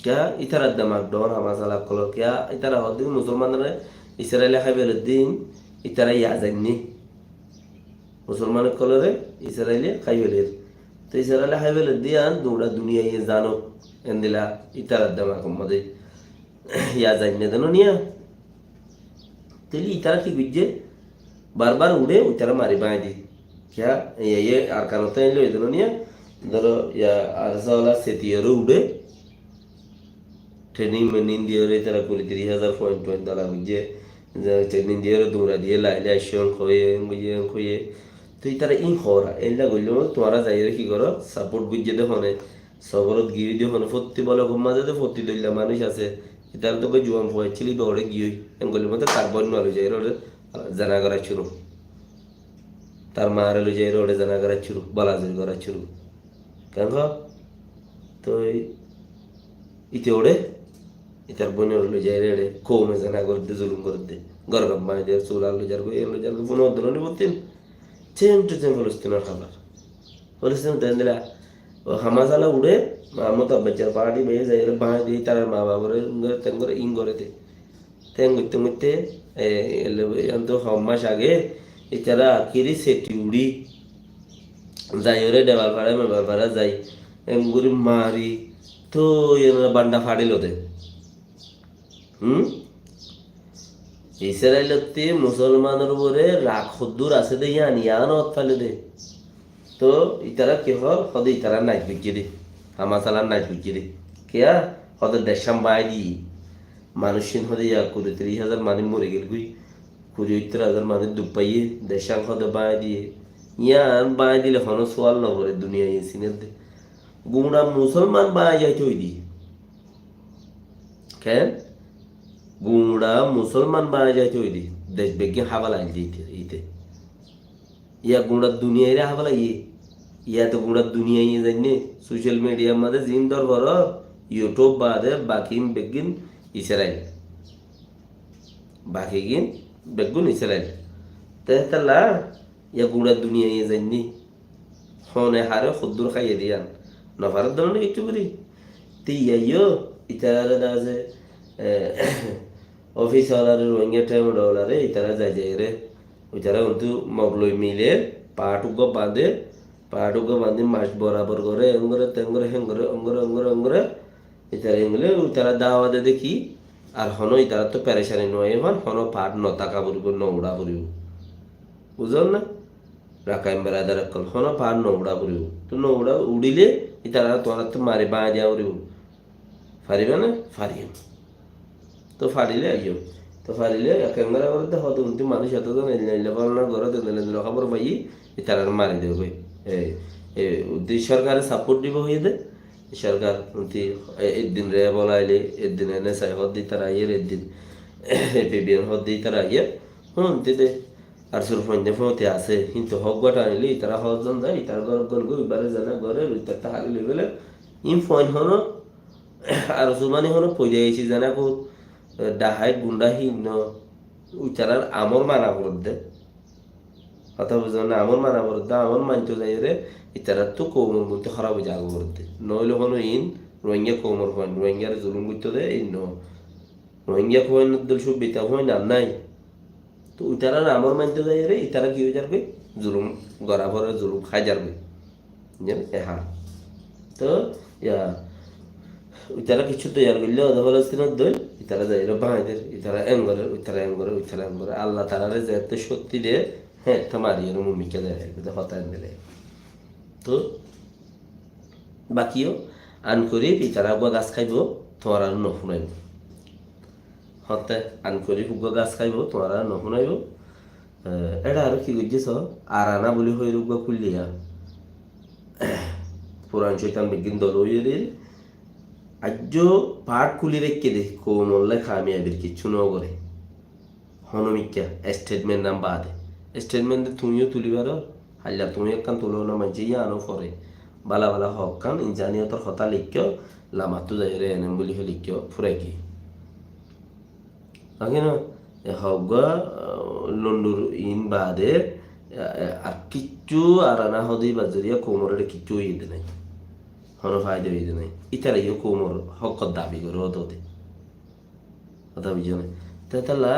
क्या इतर दमाग डोन हमासाला कलर क्या इतर हद्दी मुसलमान रे इस्राएल खाइबेल दिन इतर याजनी मुसलमान कलर इस्राएल खाइबेल तो इस्राएल खाइबेल दियान दूरा दुनिया ये जानो एंदिला इतर दमाग मदे याजनी दनो निया तेली इतर की गुज्जे बार बार उड़े इतर मारी बाई दी क्या ये आरकानोता इन लो इदनो निया धरो या आरसाला सेतियरो उड़े ট্রেনিং মেনিং দিয়ে তারা 23,000 পয়েন্ট দালা বুঝে ট্রেনিং দিয়ে দৌড়া দিয়ে লাইলে আসন খয়ে তো তারা ইন হরা এলা গইল তোমরা যাইরে কি করো সাপোর্ট বুঝে দে হনে সবরত গিয়ে দিয়ে হনে ফত্তি বলে ঘুমা যেতে ফত্তি দইলা মানুষ আছে তার তো জুয়ান হয়েছিল দৌড়ে গিয়ে এঙ্গলের মধ্যে কার্বন মারু যাই রোডে জানা করা শুরু তার মারে লো যাই রোডে জানা করা শুরু বালাজুরি করা শুরু কেন তো ইতে ওড়ে इतर बने लो जाए रे को में जना करते जुलुम करते घर का माय देर चूला लो जार को ये लो जार को बनो दनो नहीं बोलते चेम टू चेम फलस्तीन तेंदला हमासाला उड़े मामो तो बच्चा पार्टी बे जाए रे बाहर दी तार माँ बाप रे तेंगोर इंग करे थे तेंगुते एले अंतो हम्मा शागे इतरा आखिरी सेटी उड़ी जाए रे डेवाल फाड़े में बाबरा जाए एंगुरी मारी तो ये बंडा फाड़ी लो थे ইসরায়েলতে মুসলমানের উপরে রাগ হদ্দুর আছে দে ইয়ান ফালে দে তো ইতারা কে হদ ইতারা নাইট বিকি দে হামাসালার নাইট বিকি দে কেয়া হদ দেশাম বাই দি মানুষিন হদে ইয়া 23,000 মানুষ মরে গেল গুই 73,000 মানুষ দুপাইয়ে দেশাং হদ বাই দিয়ে ইয়ান বাই দিলে হন সোয়াল নগরে দুনিয়া ইসিনের দে গুমরা মুসলমান বাই যাইতে হই দি কেন গুঁড়া মুসলমান বানা যাইতে ওই দি দেশ বেগে হাওয়ালা ইতে ইয়া গুঁড়া দুনিয়ায় রে হাওয়ালা ইয়া তো গুঁড়া দুনিয়ায় জানি সোশ্যাল মিডিয়ার মধ্যে জিন দর বড় ইউটিউব বাদে বাকি বেগিন ইসরায়েল বাকি গিন বেগুন ইসরায়েল তেহতালা ইয়া গুঁড়া দুনিয়ায় জানি হনে হারে খুদ্দুর খাইয়ে দিয়ান নফার ধরনের একটু করি তি ইয়ো ইতারা দাজে অফিস ওয়ালারে রোহিঙ্গা টাইম ডলারে ইতারা যাই রে ওইতারা কিন্তু মগলই মিলে পাটুক বাঁধে মাছ বরাবর করে এঙ্গরে তেঙ্গরে হেঙ্গরে অঙ্গরে ইতারা এগুলো তারা দাওয়া দে দেখি আর হন ইতারা তো প্যারেশানি নয় হন পাট নতাকা পড়ব নৌড়া পড়িব বুঝল না রাখাইম বেড়াদার কল হন পাট নৌড়া পড়িব তো নৌড়া উড়িলে ইতারা তোরা তো মারি বাঁ দিয়া উড়িব ফারিবে না ফারিম তো ফারিলে আইও তো ফারিলে ক্যামেরা করতে হতো কিন্তু মানুষ এতজন এলে পালনা করে দিলে খবর পাই তারা মারি দেবে সরকারের সাপোর্ট দিব হয়ে দে সরকার একদিন রে বলাইলে একদিন এনে চাই হদ দিই তারা আইয়ের একদিন এপিবিএন হদ দিই তারা আইয়ের তেতে আর সুরফন্দে ফোঁতে আছে কিন্তু হক গটা আনিলে তারা হজন যায় তার ঘর গো এবারে জানা ঘরে তার হারিলে গেলে ইম ফোন হনো আর সুমানি হনো পইলে গেছি জানা কো ডাহাই গুন্ডাহি ন উচারার আমর মানা করতে কথা বুঝো না আমর মানা করতে আমর মানতে যাই রে ইতারা তো কোমর মধ্যে খারাপ জাগ করতে নইলে হনো ইন রোহিঙ্গা কোমর হয় রোহিঙ্গার জুলুম করতে দেয় ইন ন রোহিঙ্গা হয় না দল সব বেতা হয় না নাই তো উচারা আমর মানতে যাই রে ইতারা কি হয়ে যাবে জুলুম গড়া ভরে জুলুম খাই যাবে হ্যাঁ তো ইয়া ইতারা কিছু তৈরি করলে অধফলস্তিনের দই ইতারা যাই বাঁধের ইতারা এঙ্গরে আল্লাহ তারারে যেতে শক্তি দিয়ে হ্যাঁ তো মারিয়ে মুমিকে দেয় হতায় দিলে তো বাকিও আন করি ইতারা গুয়া গাছ খাইব তোমার আর নশুনাইব হতে আন করি হুগুয়া গাছ খাইব তোমার আর নশুনাইব এটা আর কি বুঝেছ আর আনা বলি হয়ে রুগুয়া খুললিয়া পুরান শৈতান বিজ্ঞান দল হয়ে আজ পাট খুলি রেখে দে কোমল্লা খামিয়াবির কিচ্ছু ন করে হনমিকা স্টেটমেন্ট নাম বাদে স্টেটমেন্ট তুমিও তুলিবার হাল্লা তুমি একখান তুলো না মাঝে আনো পরে বালা বালা হক কান ইনজানিয়তর কথা লিখিও লামাতো যাই রে এনেম বলি লিখিও ফুরাই কি আগে না হক লন্ডুর ইন বাদে আর কিচ্ছু আর আনা হদি বাজরিয়া কোমরের কিচ্ছু ইয়ে নাই কোনো ফায়দা হইতে নাই ইতারা ইউ কোমর হকত দাবি করে হতে কথা বুঝো না তেতালা